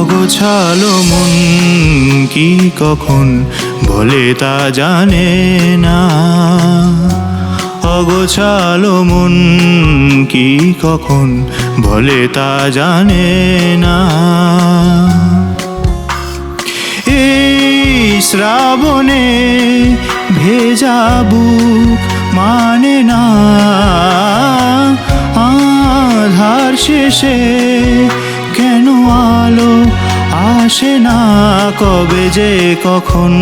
অগোছালো মন কি কখন বলে তা জানে না। অগোছালো মন কি কখন বলে তা জানে না। এই শ্রাবণে ভেজা বুক মানে না, আধার শেষে কেন আলো আসে না। কবে যে কখন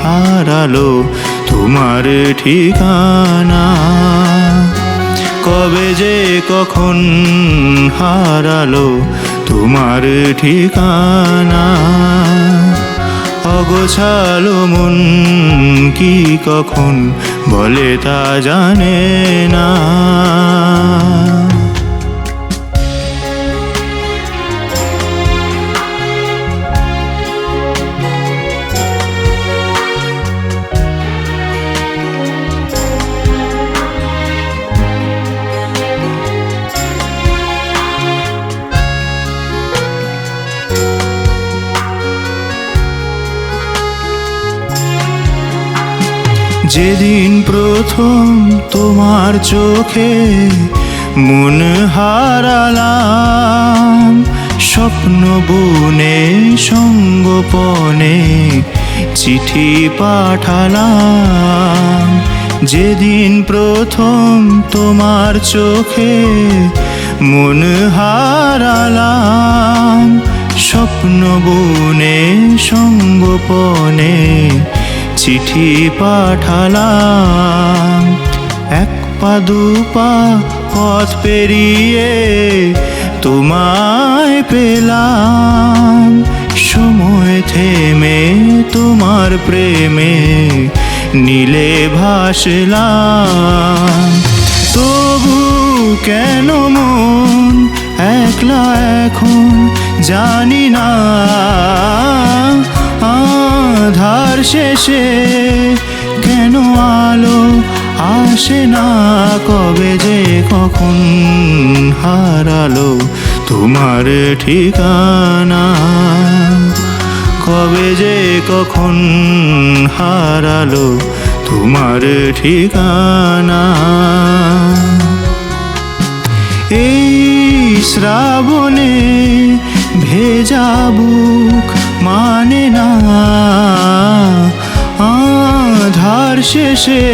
হারালো তোমার ঠিকানা, কবে যে কখন হারালো তোমার ঠিকানা। অগোছালো মন কি কখন বলে তা জানে না। যেদিন প্রথম তোমার চোখে মন হারালাম, স্বপ্ন বুনে সঙ্গোপনে চিঠি পাঠালাম। যেদিন প্রথম তোমার চোখে মন হারালাম, স্বপ্ন বুনে সঙ্গোপনে চিঠি পাঠালাম। এক পা দুপা পথ পেরিয়ে তোমায় পেলাম, সময় থেমে তোমার প্রেমে নীলে ভাসলাম। তবু কেন মন একলা এখন জানি না, আধার শেষে কেন আলো আসে না। কবে যে কখন হারালো তোমার ঠিকানা, কবে যে কখন হারালো তোমার ঠিকানা। এই শ্রাবণে ভেজা বুক মানে না, আধার শেষে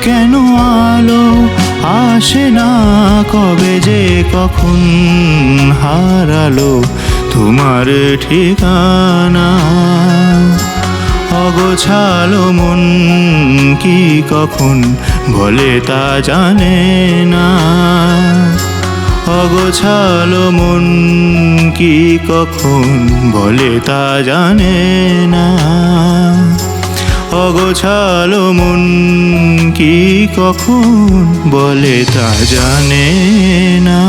কেন আলো আসে না। কবে যে কখন হারালো তোমার ঠিকানা। অগোছালো মন কি কখন বলে তা জানে না। অগোছালো মন কি কখন বলে তা জানে না। অগোছালো মন কি কখন বলে তা জানে না।